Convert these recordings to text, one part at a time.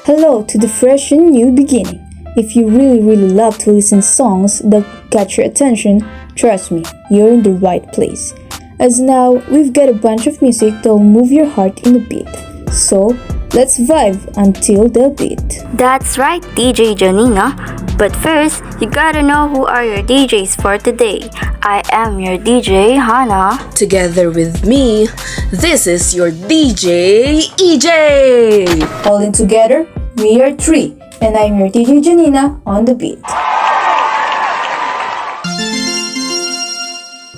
Hello to the fresh and new beginning. If you really love to listen songs that catch your attention, trust me, you're in the right place. As now, we've got a bunch of music that'll move your heart in a bit. So, let's vibe until the beat. That's right, DJ Janina. But first, you gotta know who are your DJs for today. I am your DJ, Hana. Together with me, this is your DJ, EJ! All in together, we are three, and I'm your DJ Janina on the beat.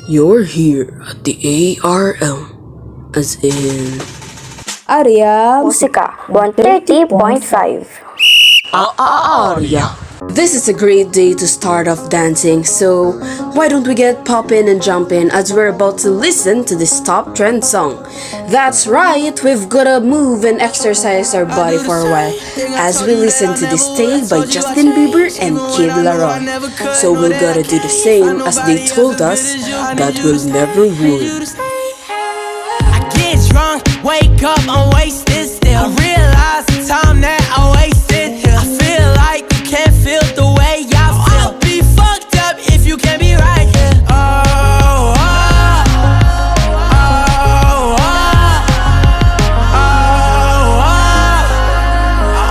You're here at the ARM, as in... Area Musika 130.5. Aria. This is a great day to start off dancing, so why don't we get poppin' and jumpin' as we're about to listen to this top trend song. That's right, we've gotta move and exercise our body for a while as we listen to this Stay by Justin Bieber and Kid Laroi. So we're gotta do the same as they told us that we'll never would. I get drunk, wake up, I'm wasted still. I realize the time that I wasted here. I feel like you can't feel the way I feel. I'll be fucked up if you can't be right here.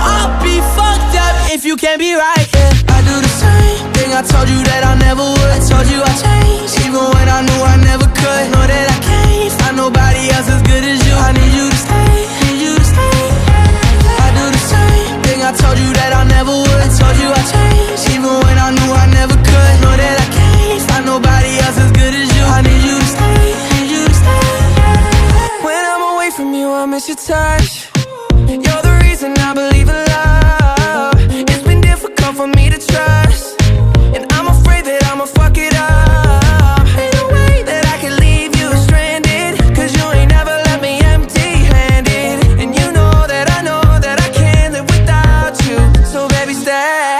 I'll be fucked up if you can't be right here. I do the same thing I told you that I never would. I told you I changed, even when I knew I never could. Know that I can't find nobody else as good as you. I need you to stay, need you to stay. I do the same thing I told you that I never would. I told you I changed, even when I knew I never could. Know that I can't find nobody else as good as you. I need you to stay, need you to stay. When I'm away from you, I miss your touch. You're the reason I believe in love. It's been difficult for me to trust, and I'm afraid that I'ma fuck it up. Ain't no way that I can leave you stranded, cause you ain't never left me empty-handed. And you know that I can't live without you. So baby, stay.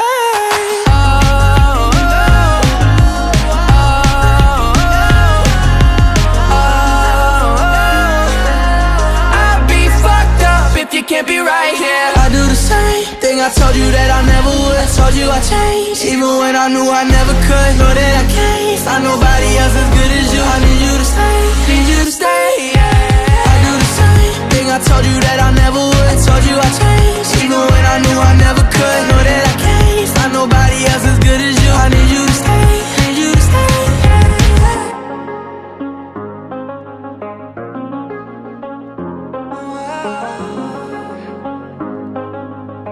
I'd be fucked up if you can't be right here. I do the same thing I told you that I never would. I told you I changed, even when I knew I never could. Know that I can't find nobody else as good as you. I need you to stay, need you to stay. I do the same thing I told you that I never would. I told you I changed, even when I knew I never could. Know that I can't find nobody else as good as you. I need you to stay, need you to stay.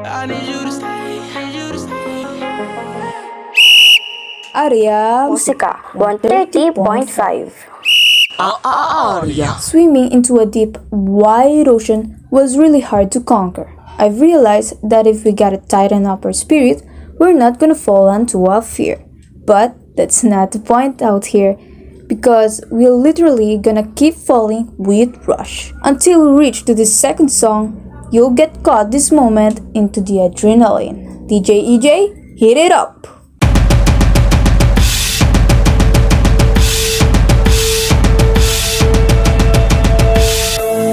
I need you to stay, need you to stay. Area Musika 130.5. Aria. Swimming into a deep, wide ocean was really hard to conquer. I've realized that if we gotta tighten up our spirit, we're not gonna fall onto our fear. But that's not the point out here, because we're literally gonna keep falling with Rush. Until we reach to the second song, you'll get caught this moment into the adrenaline. DJ EJ, hit it up!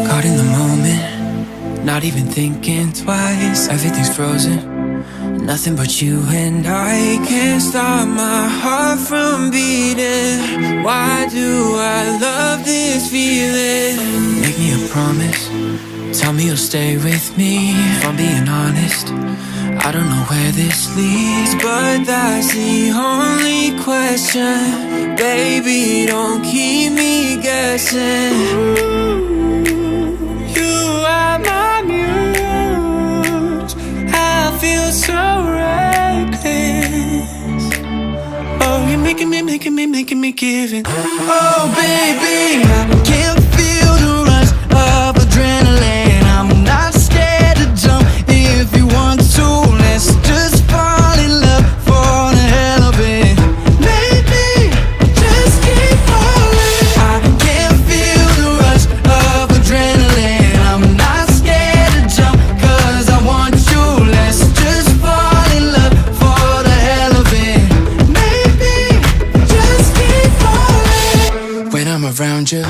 Caught in the moment, not even thinking twice. Everything's frozen, nothing but you and I. Can't stop my heart from beating. Why do I love this feeling? Make me a promise, tell me you'll stay with me. If I'm being honest, I don't know where this leads, but that's the only question. Baby, don't keep me guessing. You are my muse. I feel so reckless. Oh, you're making me give it. Oh, baby, I can feel the rush of adrenaline. I'm not scared to jump if you want to. Let's just fall in love for the hell of it. Maybe just keep falling. I can feel the rush of adrenaline. I'm not scared to jump, cause I want you. Let's just fall in love for the hell of it. Maybe just keep falling. When I'm around you,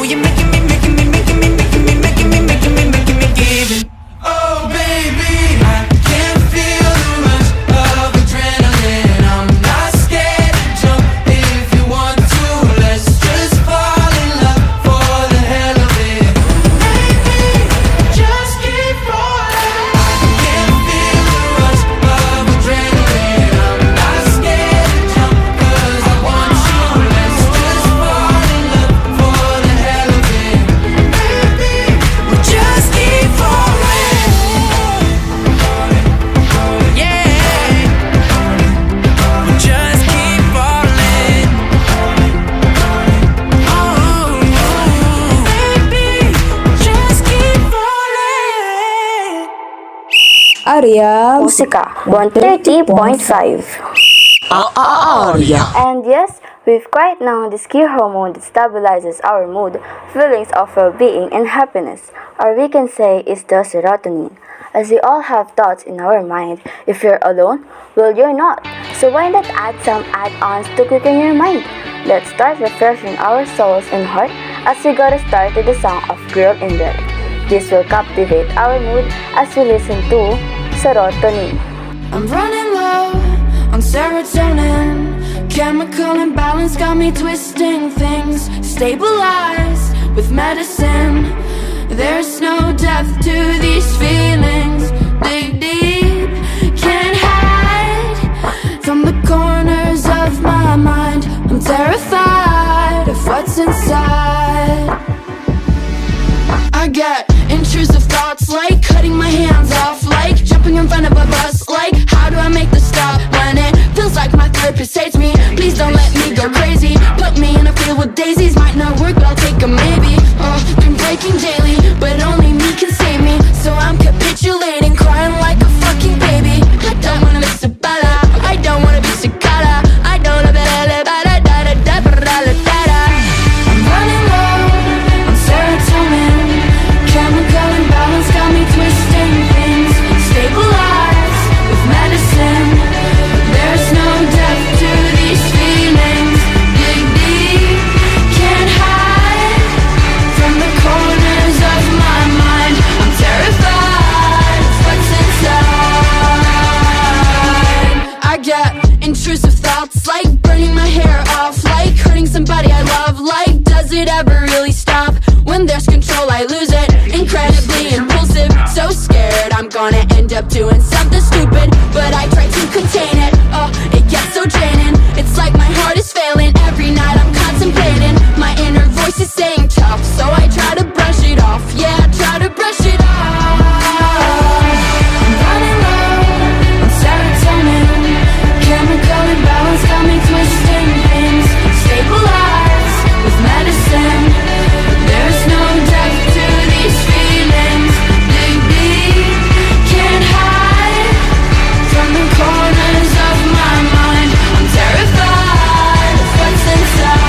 you're making me, making me, making me, making me, making me, making me, making me give in. Oh baby, I can feel the rush of adrenaline. I'm not scared to jump if you want to. Let's just fall in love for the hell of it. Baby, just keep falling. I can feel the rush of adrenaline. I'm not scared to jump 'cause I want you. Let's just fall in love for the hell of it. Baby, we just keep falling. Yeah, we just keep falling. Oh, baby, just keep falling. Aria, Musika 130.5. Aria. And yes, we've quite now this key hormone that stabilizes our mood, feelings of well-being and happiness, or we can say is the serotonin. As we all have thoughts in our mind, if you're alone, well you're not. So why not add some add-ons to quicken your mind? Let's start refreshing our souls and heart as we got start with the song of Girl in Red. This will captivate our mood as we listen to Serotonin. I'm running low on serotonin. Chemical imbalance got me twisting things. Stabilized with medicine. There's no depth to these feelings. Dig deep, can't hide from the corners of my mind. I'm terrified of what's inside. I get intrusive thoughts like cutting my hands off, like jumping in front of a bus, like how do I make the stop when it feels like my therapist hates me? Please don't let me go crazy. Put me in a field with daisies, might not work, but I'll take a maybe. Been breaking daily, but only me can save me. So I'm capitulating, crying like a fucking baby. I don't wanna be sabada, I don't wanna be cicada, I don't wanna be I'm running low on serotonin. Chemical imbalance got me twisting things. Stabilized with medicine. There's no depth to these feelings. Dig deep, can't hide from the corners of my mind. I'm terrified of what's inside. I get intrusive thoughts like burning my hair off, like hurting somebody I love. Like, does it ever really stop? When there's control, I lose it. Incredibly impulsive, so scared I'm gonna end up doing something stupid, but I try to contain it. Oh, it gets so draining. It's like my heart is failing. Every night I'm contemplating. My inner voice is saying tough, so I try to brush it off. Yeah, I try to brush it off. I'm running low on serotonin. Chemical imbalance got me twisting things. Stabilized with medicine. There's no depth to these feelings. Dig deep, can't hide from the corners of my mind. I'm terrified of what's inside.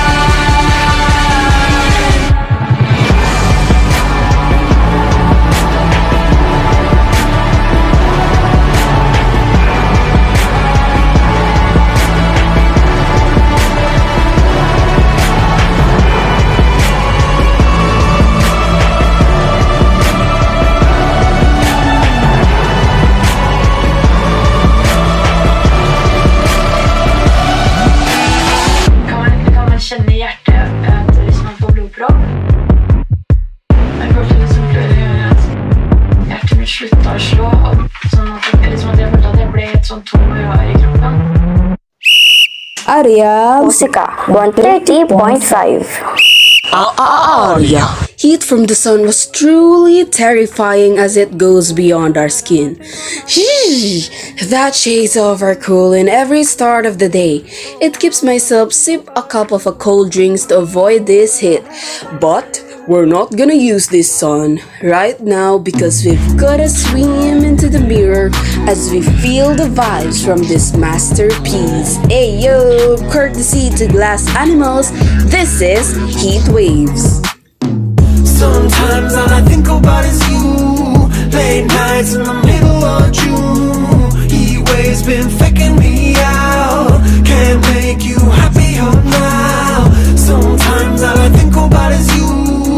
Kan man känna i hjärtat att hvis man får blodpropp. Men plötsligt så blir det att hjärtat mitt slutar slå. Och sånn at det, liksom at jeg følte at jeg ble et sånt tom rør i kroppen. Aria, Musika 130.5. Aria. Heat from the sun was truly terrifying as it goes beyond our skin. That shades of our cool in every start of the day. It keeps myself sip a cup of a cold drinks to avoid this heat. But we're not gonna use this sun right now because we've gotta swim into the mirror as we feel the vibes from this masterpiece. Ayo, courtesy to Glass Animals, this is Heat Waves. Sometimes all I think about is you. Late nights in the middle of June. Heat waves been faking me out. Can't make you happier now. Sometimes all I think about is you.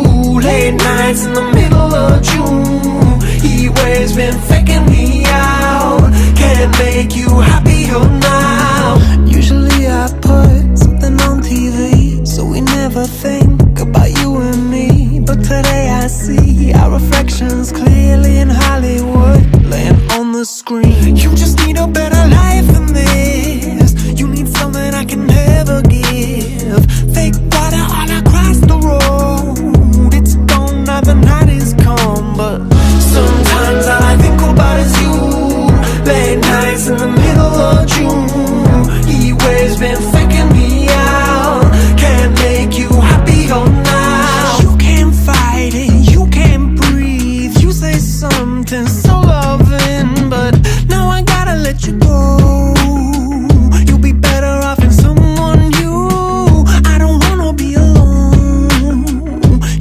nights in the middle of June. Heat waves been faking me out. Can't make you happier now. Usually I put something on TV, so we never think about you and me. But today I see our reflections clearly in Hollywood, laying on the screen. You just need a better life than this. You need something I can never give. Fake water all across the road. It's gone now, the night is come. But sometimes all I think about is you. Late nights in the middle of June. Heat waves been faking me out. Can't make you happier now. You can't fight it, you can't breathe. You say something so loving, but now I gotta let you go. You'll be better off in someone new. I don't wanna be alone.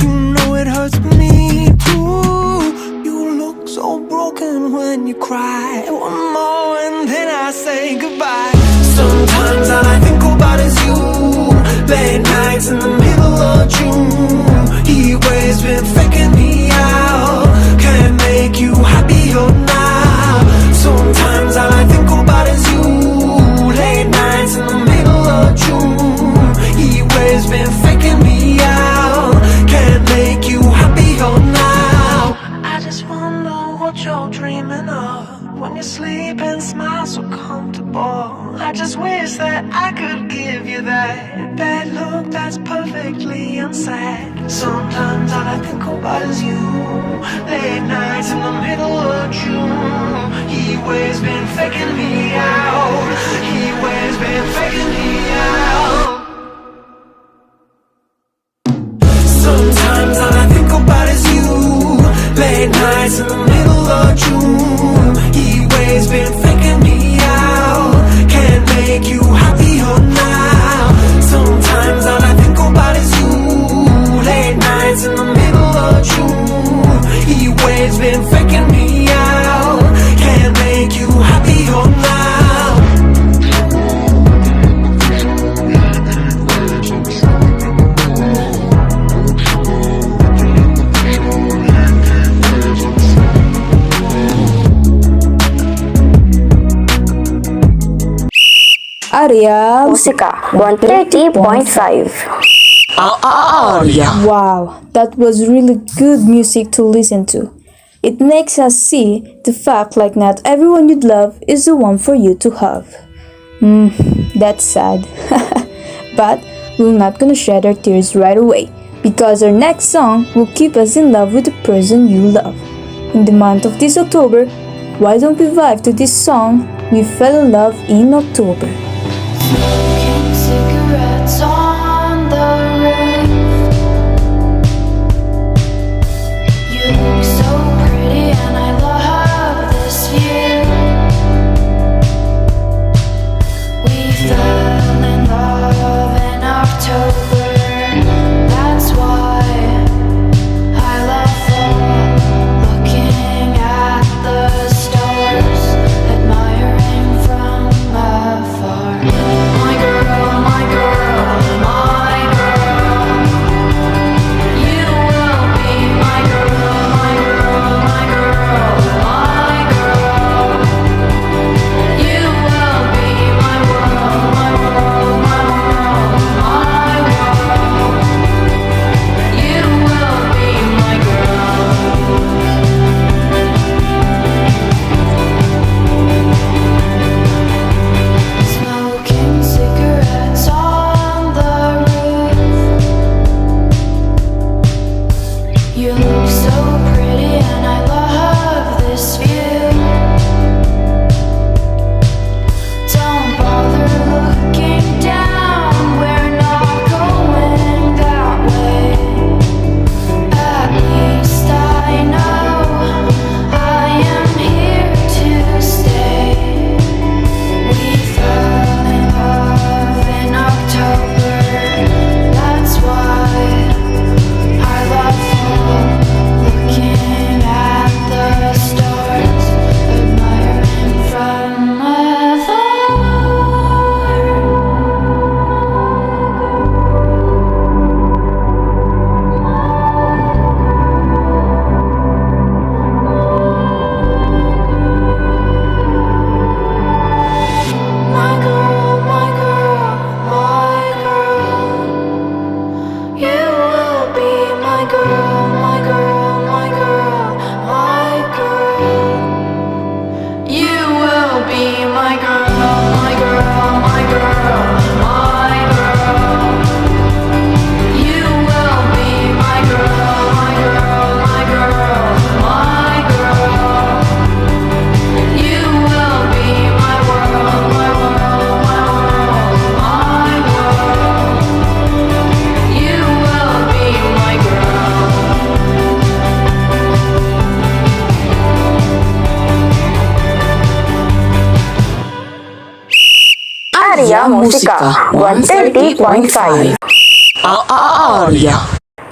You know it hurts me too. You look so broken when you cry. One more and then I say goodbye. Sometimes all I think about is you. Late nights in the middle of June. Heat waves been faking me out. Can't make you happier now. Sometimes all I think about is you. Late nights in the middle of June. Heat waves been faking me out. Can't make you happier now. I just wonder what you're dreaming of when you sleep and smile so comfortable. I just wish that I could give you that bad look that's perfectly unsaid. Sometimes all I think about is you. Late nights in the middle of June. Heat waves been faking me out. Heat waves been faking me out. Sometimes all I think about is you. Late nights in the middle of June. Heat waves been faking me out. Can't make you happier now. Sometimes all I think about is you. Late nights in the middle of June. Heat waves been faking me out. Can't make you happier now. Arya. Musica 130.5. Wow, that was really good music to listen to. It makes us see the fact like not everyone you'd love is the one for you to have. That's sad. But we're not gonna shed our tears right away because our next song will keep us in love with the person you love. In the month of this October, why don't we vibe to this song, We Fell in Love in October? Smoking cigarettes on the roof. You look so pretty and I love this view. We fell in love in October. That's why I love fall, looking at the stars, admiring from afar. My girl, my girl, my girl. You will be my girl, my girl, my girl, my girl. You will be my world, my world, my world, my world. You will be my girl. Smoking cigarettes on the roof. You look so pretty and I love this view. Don't bother looking down, we're not going that way. At least I know I am here to stay. We fell in love in October. That's why I love fall, looking at the stars. Musika 130.5. Aria.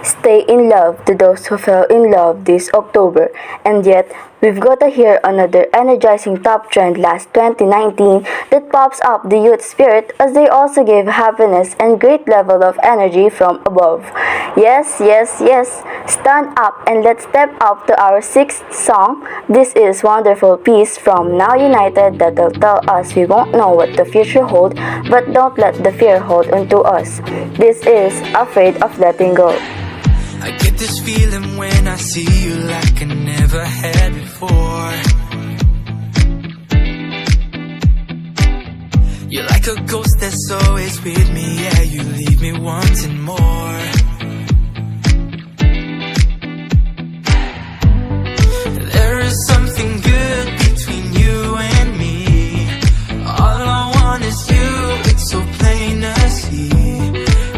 Stay in love to those who fell in love this October. And yet, we've got to hear another energizing top trend last 2019 that pops up the youth spirit as they also give happiness and great level of energy from above. Yes, yes, yes. Stand up and let's step up to our sixth song. This is Wonderful Peace from Now United that'll tell us we won't know what the future holds, but don't let the fear hold onto us. This is Afraid of Letting Go. I get this feeling when I see you like I never had before. You're like a ghost that's always with me, yeah, you leave me wanting more. There is something good between you and me. All I want is you, it's so plain to see.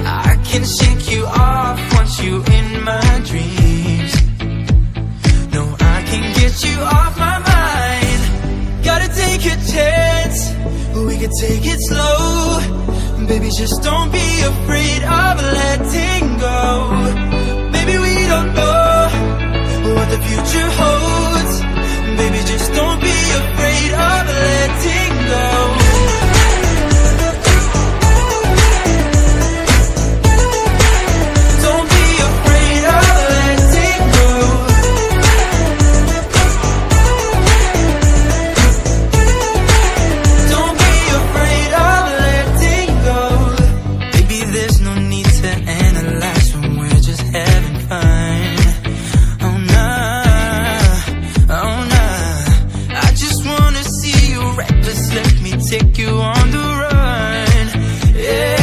I can shake you off, want you in my dreams. No, I can get you off my mind. Gotta take a chance, we can take it slow. Baby, just don't be afraid of letting go. Maybe we don't know what the future holds. Baby, just don't be afraid of letting go. Take you on the run, yeah.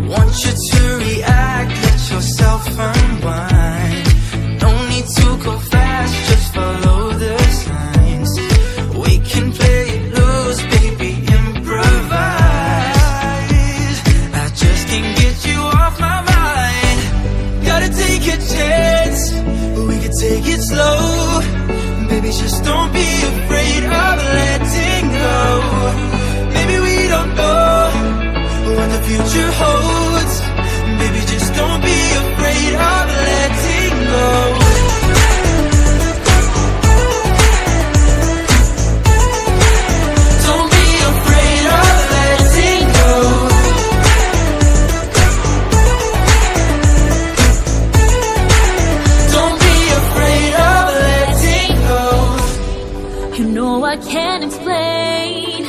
Want you to react, let yourself unwind. No need to go fast, just follow the signs. We can play it loose, baby, improvise. I just can't get you off my mind. Gotta take a chance, we can take it slow. Baby, just don't be afraid of letting go. Maybe we don't know what the future holds. Baby, just don't be afraid of letting go. Don't be afraid of letting go. Don't be afraid of letting go. You know I can't explain,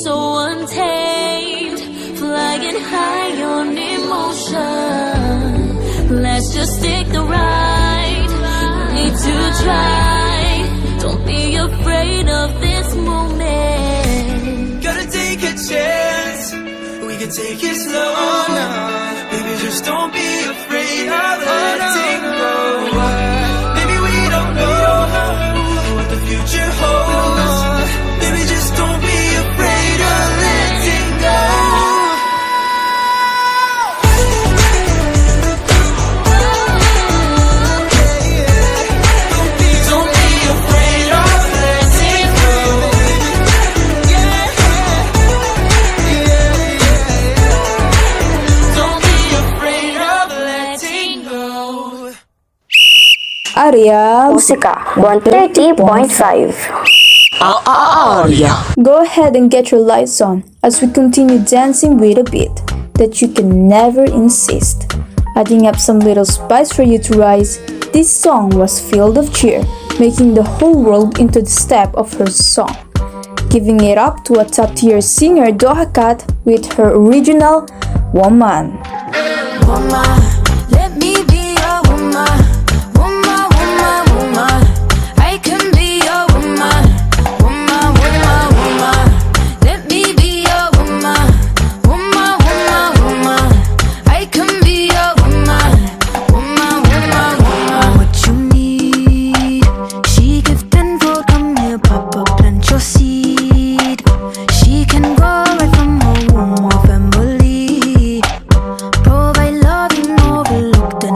so untamed, flying high on emotion. Let's just take the ride, need to try. Don't be afraid of this moment. Gotta take a chance, we can take it slow. Baby, just don't be afraid of letting go. Maybe we don't know what the future holds. Baby, just don't be afraid of letting go. Don't be afraid of letting go. Don't be afraid of letting go. Aria, Musika 130.5. Aria. go ahead and get your lights on as we continue dancing with a beat that you can never insist. Adding up some little spice for you to rise, this song was filled of cheer, making the whole world into the step of her song. Giving it up to a top-tier singer Doja Cat with her original Woman. Woman, let me be your woman. Woman, woman, woman. I can be your woman. Woman, woman, woman. Let me be your woman. Woman, woman, woman. I can be your woman. Woman, woman, woman. What you need, she give tenfold. Come here, Papa, plant your seed. She can grow right from her womb or family. Provide love in overlooked and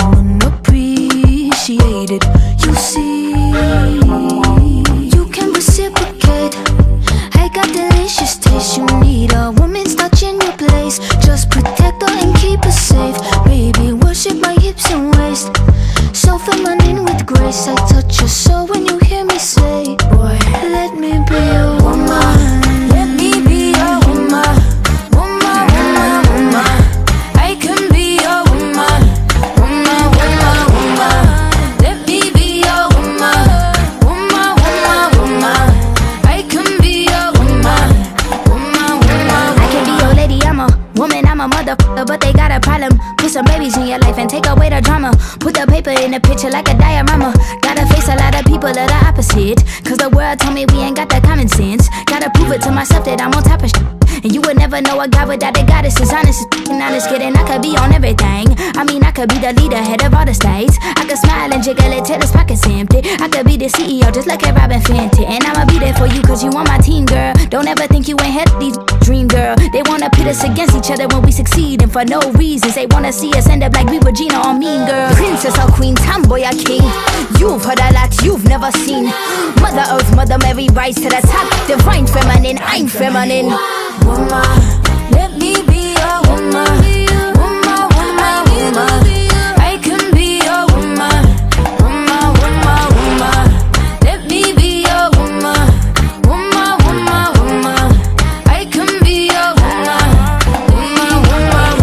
some babies in your life and take away the drama. Put the paper in the picture like a diorama. Gotta face a lot of people that are opposite, cause the world told me we ain't got that common sense. Gotta prove it to myself that I'm on top of shit. And you would never know a God without a goddess. Is honest and honest, kidding. I could be on everything. I mean, I could be the leader, head of all the states. I could smile and jiggle it till his pockets empty. I could be the CEO, just like a Robin Fenty. And I'ma be there for you, cause you on my team, girl. Don't ever think you ain't had these dream, girl. They wanna pit us against each other when we succeed, and for no reasons. They wanna see us end up like we were Gina or Mean Girl. Princess or queen, tomboy or king. You've heard a lot you've never seen. Mother Earth, Mother Mary, rise to the top. Divine feminine, I'm feminine. Woman, let me be a woman. Woman, woman, woman. I can be a woman. Woman, woman, woman. Let me be a woman. Woman, woman, woman. I can be a woman. Woman, woman,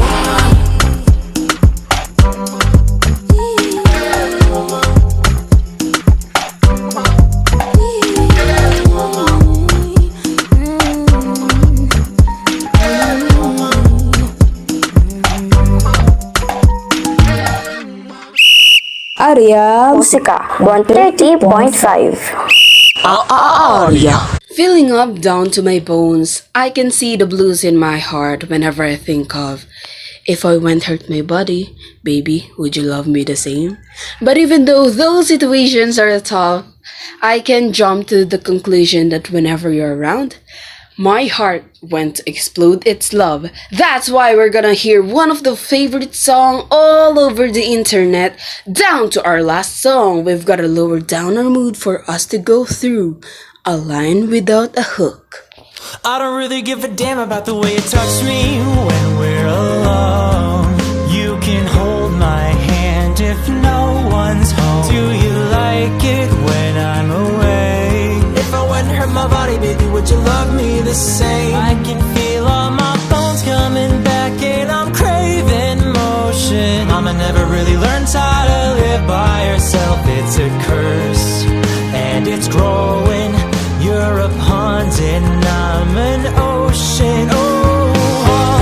Arya. Musika 130.5. Aria. Feeling up down to my bones, I can see the blues in my heart whenever I think of, if I went hurt my body, baby, would you love me the same? But even though those situations are tough, I can jump to the conclusion that whenever you're around, my heart went to explode its love. That's why we're gonna hear one of the favorite song all over the internet. Down to our last song, we've gotta lower down our mood for us to go through a line without a hook. I don't really give a damn about the way you touch me when we're alone. You can hold my hand if no one's home. Do you like it when I'm away? If I wouldn't hurt my body, baby, would you love me the same? I can feel all my bones coming back and I'm craving motion. Mama never really learned how to live by herself. It's a curse and it's growing. You're a pond and I'm an ocean. Oh, all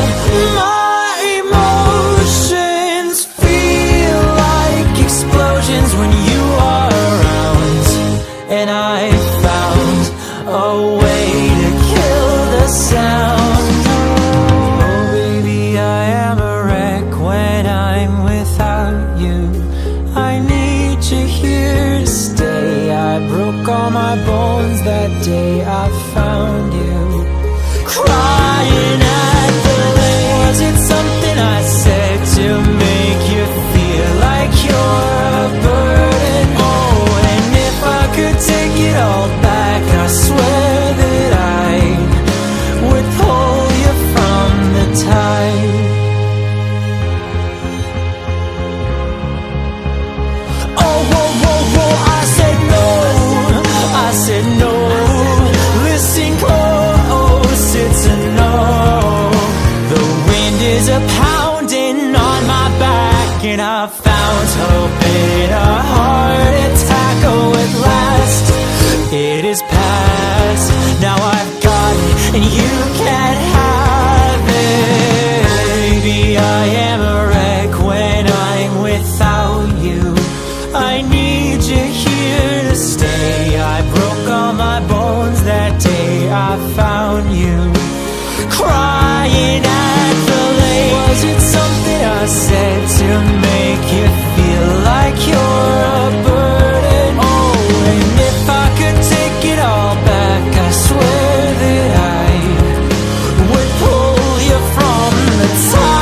my emotions feel like explosions when you are around. And I found a way to kill the sound. Oh, baby, I am a wreck when I'm without you. I need you here to stay. I broke all my bones that day I found you. Crying at the lake. Was it something I said to make you feel like you're a burden? Oh, and if I could take it all back, I swear that I would pull you from the tide. Oh, whoa, whoa, whoa, I said no. I said no. Listen close, it's a no. The wind is a pounding on my back, and I found hope in a heart attack. Oh, at last it is past. Now I've got it, and you can't have it. Baby, I am a wreck when I'm without you. I need you here to stay. I broke all my bones that day I found you. Crying at the lake. Was it something I said to make you feel like you're a burden? Oh, and if I could take it all back, I swear that I would pull you from the top.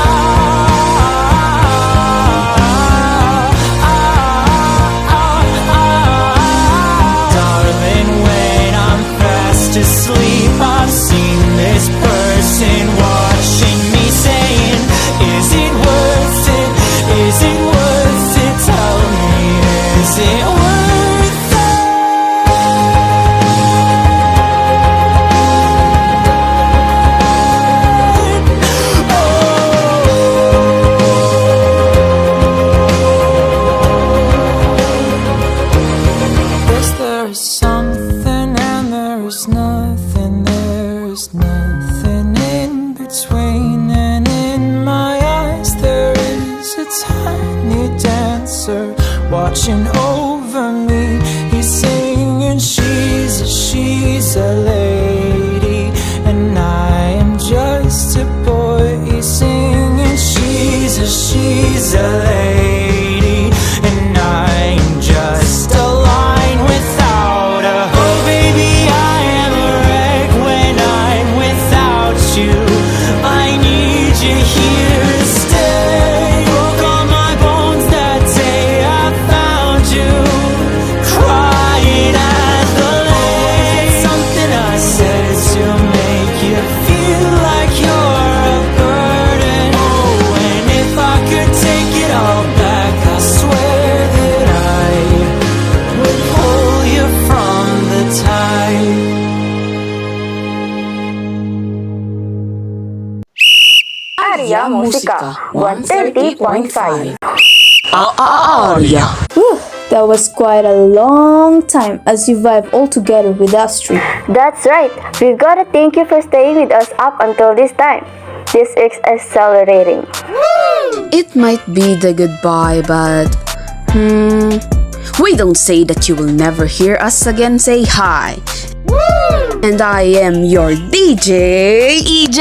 Darling, when I'm fast asleep, I've seen this person watching me saying, is it worth it? Is tiny dancer watching over me. He's singing, she's a lady, and I am just a boy. He's singing, she's a lady, and I am just a line without a hook. Oh baby, I am a wreck when I'm without you. I need you here to stay. Broke all my bones that day I found you, crying at the lake. Something I said to make you feel like you're a burden. Oh, and if I could take it all back, I swear that I would pull you from the tide. Arya Musika 130.5. Arya. Whew, that was quite a long time as you vibe all together with us three. That's right. We've got to thank you for staying with us up until this time. This is accelerating. It might be the goodbye, but we don't say that you will never hear us again say hi. And I am your DJ, EJ.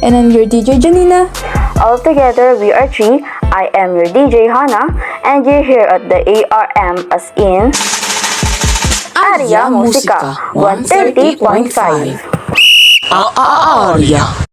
And I'm your DJ Janina. All together, we are three. I am your DJ Hana, and you're here at the ARM as in Arya Musika 130.5. Arya.